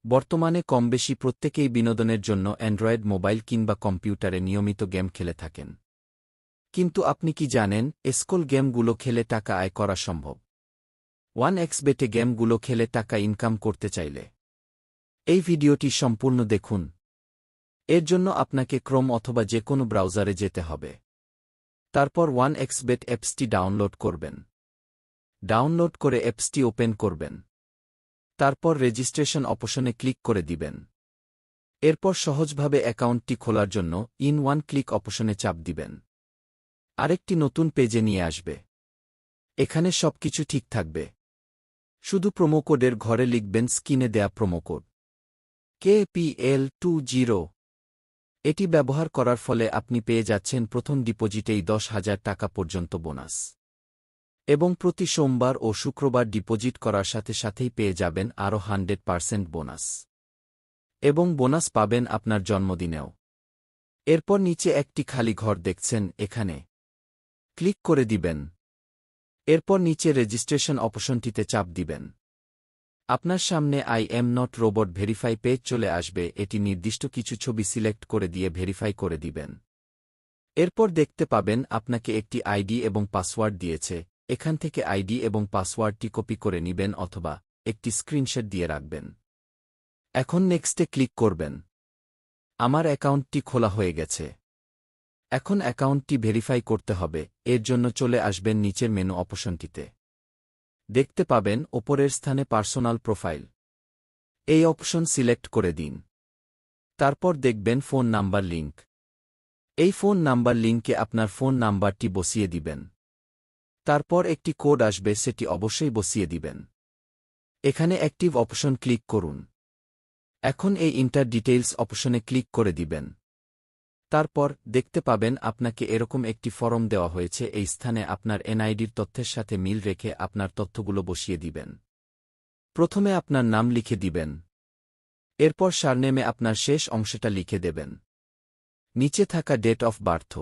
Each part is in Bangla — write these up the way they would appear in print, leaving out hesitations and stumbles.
বর্তমানে কমবেশি প্রত্যেকেই বিনোদনের জন্য অ্যান্ড্রয়েড মোবাইল কিংবা কম্পিউটারে নিয়মিত গেম খেলে থাকেন। কিন্তু আপনি কি জানেন, এসকল গেমগুলো খেলে টাকা আয় করা সম্ভব? 1xBet গেমগুলো খেলে টাকা ইনকাম করতে চাইলে এই ভিডিওটি সম্পূর্ণ দেখুন। এর জন্য আপনাকে ক্রোম অথবা যে কোনো ব্রাউজারে যেতে হবে। তারপর 1xBet অ্যাপসটি ডাউনলোড করবেন। ডাউনলোড করে অ্যাপসটি ওপেন করবেন। তারপর রেজিস্ট্রেশন অপশনে ক্লিক করে দিবেন। এরপর সহজভাবে অ্যাকাউন্টটি খোলার জন্য ইন ওয়ান ক্লিক অপশনে চাপ দিবেন। আরেকটি নতুন পেজে নিয়ে আসবে। এখানে সবকিছু ঠিক থাকবে। শুধু প্রোমোকোডের ঘরে লিখবেন স্ক্রিনে দেয়া প্রোমোকোড KPL20। এটি ব্যবহার করার ফলে আপনি পেয়ে যাচ্ছেন প্রথম ডিপোজিটেই 10,000 টাকা পর্যন্ত বোনাস। এবং প্রতি সোমবার ও শুক্রবার ডিপোজিট করার সাথে সাথেই পেয়ে যাবেন আরও 100% বোনাস। এবং বোনাস পাবেন আপনার জন্মদিনেও। এরপর নিচে একটি খালি ঘর দেখছেন, এখানে ক্লিক করে দিবেন। এরপর নিচে রেজিস্ট্রেশন অপশনটিতে চাপ দিবেন। আপনার সামনে I am not robot verify page চলে আসবে। এটি নির্দিষ্ট কিছু ছবি সিলেক্ট করে দিয়ে ভেরিফাই করে দিবেন। এরপর দেখতে পাবেন আপনাকে একটি আইডি এবং পাসওয়ার্ড দিয়েছে। এখান থেকে আইডি এবং পাসওয়ার্ডটি কপি করে নিবেন অথবা একটি স্ক্রিনশট দিয়ে রাখবেন। এখন নেক্সটে ক্লিক করবেন। আমার অ্যাকাউন্টটি খোলা হয়ে গেছে। এখন অ্যাকাউন্টটি ভেরিফাই করতে হবে। এর জন্য চলে আসবেন নিচের মেনু অপশনটিতে। দেখতে পাবেন ওপরের স্থানে পার্সোনাল প্রোফাইল। এই অপশন সিলেক্ট করে দিন। তারপর দেখবেন ফোন নাম্বার লিঙ্ক। এই ফোন নাম্বার লিঙ্কে আপনার ফোন নাম্বারটি বসিয়ে দিবেন। তারপর একটি কোড আসবে, সেটি অবশ্যই বসিয়ে দিবেন। এখানে অ্যাক্টিভ অপশন ক্লিক করুন। এখন এই ইন্টার ডিটেইলস অপশনে ক্লিক করে দিবেন। তারপর দেখতে পাবেন আপনাকে এরকম একটি ফরম দেওয়া হয়েছে। এই স্থানে আপনার এনআইডির তথ্যের সাথে মিল রেখে আপনার তথ্যগুলো বসিয়ে দিবেন। প্রথমে আপনার নাম লিখে দিবেন। এরপর সারনেমে আপনার শেষ অংশটা লিখে দেবেন। নিচে থাকা ডেট অফ বার্থ,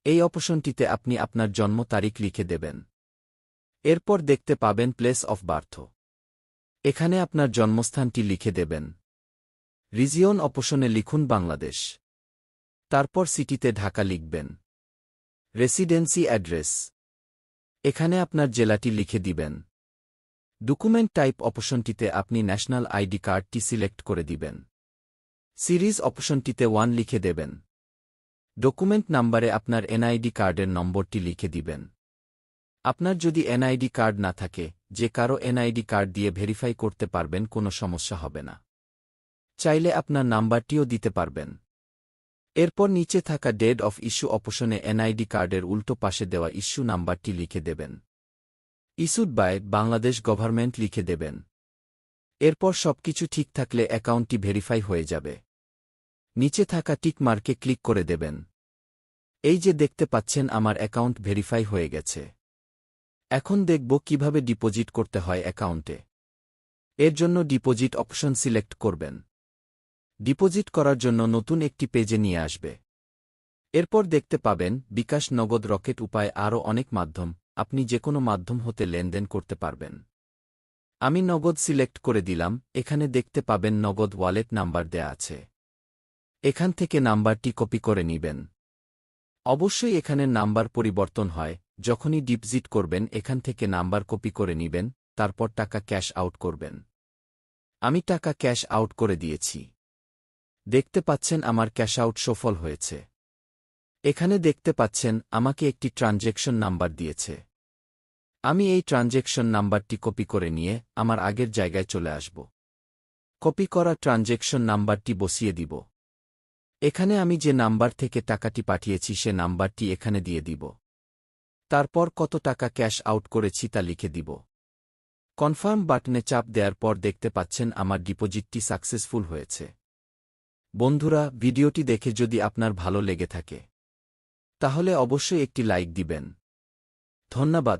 এই অপশনটিতে আপনি আপনার জন্ম তারিখ লিখে দেবেন। এরপর দেখতে পাবেন প্লেস অফ বার্থ, এখানে আপনার জন্মস্থানটি লিখে দেবেন। রিজিয়ন অপশনে লিখুন বাংলাদেশ। তারপর সিটিতে ঢাকা লিখবেন। রেসিডেন্সি অ্যাড্রেস, এখানে আপনার জেলাটি লিখে দিবেন। ডকুমেন্ট টাইপ অপশনটিতে আপনি ন্যাশনাল আইডি কার্ডটি সিলেক্ট করে দিবেন। সিরিজ অপশনটিতে 1 লিখে দেবেন। ডকুমেন্ট নাম্বারে আপনার এনআইডি কার্ডের নম্বরটি লিখে দিবেন। আপনার যদি এনআইডি কার্ড না থাকে, যে কারো এনআইডি কার্ড দিয়ে ভেরিফাই করতে পারবেন, কোনো সমস্যা হবে না। চাইলে আপনার নাম্বারটিও দিতে পারবেন। এরপর নিচে থাকা ডেট অফ ইস্যু অপশনে এনআইডি কার্ডের উল্টো পাশে দেওয়া ইস্যু নাম্বারটি লিখে দেবেন। ইস্যুড বাই বাংলাদেশ গভর্নমেন্ট লিখে দেবেন। এরপর সবকিছু ঠিক থাকলে অ্যাকাউন্টটি ভেরিফাই হয়ে যাবে। নিচে থাকা টিক মার্কে ক্লিক করে দেবেন। এই যে দেখতে পাচ্ছেন, আমার অ্যাকাউন্ট ভেরিফাই হয়ে গেছে। এখন দেখব কিভাবে ডিপোজিট করতে হয় অ্যাকাউন্টে। এর জন্য ডিপোজিট অপশন সিলেক্ট করবেন। ডিপোজিট করার জন্য নতুন একটি পেজে নিয়ে আসবে। এরপর দেখতে পাবেন বিকাশ, নগদ, রকেট উপায় আরও অনেক মাধ্যম। আপনি যে কোনো মাধ্যম হতে লেনদেন করতে পারবেন। আমি নগদ সিলেক্ট করে দিলাম। এখানে দেখতে পাবেন নগদ ওয়ালেট নাম্বার দেয়া আছে। এখান থেকে নাম্বারটি কপি করে নিবেন। অবশ্যই এখানে নাম্বার পরিবর্তন হয়। যখনই ডিপোজিট করবেন এখান থেকে নাম্বার কপি করে নিবেন। তারপর টাকা ক্যাশ আউট করবেন। আমি টাকা ক্যাশ আউট করে দিয়েছি। দেখতে পাচ্ছেন আমার ক্যাশ আউট সফল হয়েছে। এখানে দেখতে পাচ্ছেন আমাকে একটি ট্রানজ্যাকশন নাম্বার দিয়েছে। আমি এই ট্রানজ্যাকশন নাম্বারটি কপি করে নিয়ে আমার আগের জায়গায় চলে আসব। কপি করা ট্রানজ্যাকশন নাম্বারটি বসিয়ে দিব। এখানে আমি যে নাম্বার থেকে টাকাটি পাঠিয়েছি সে নাম্বারটি এখানে দিয়ে দিব। তারপর কত টাকা ক্যাশ আউট করেছি তা লিখে দিব। কনফার্ম বাটনে চাপ দেওয়ার পর দেখতে পাচ্ছেন আমার ডিপোজিটটি সাকসেসফুল হয়েছে। বন্ধুরা, ভিডিওটি দেখে যদি আপনার ভালো লেগে থাকে তাহলে অবশ্যই একটি লাইক দিবেন। ধন্যবাদ।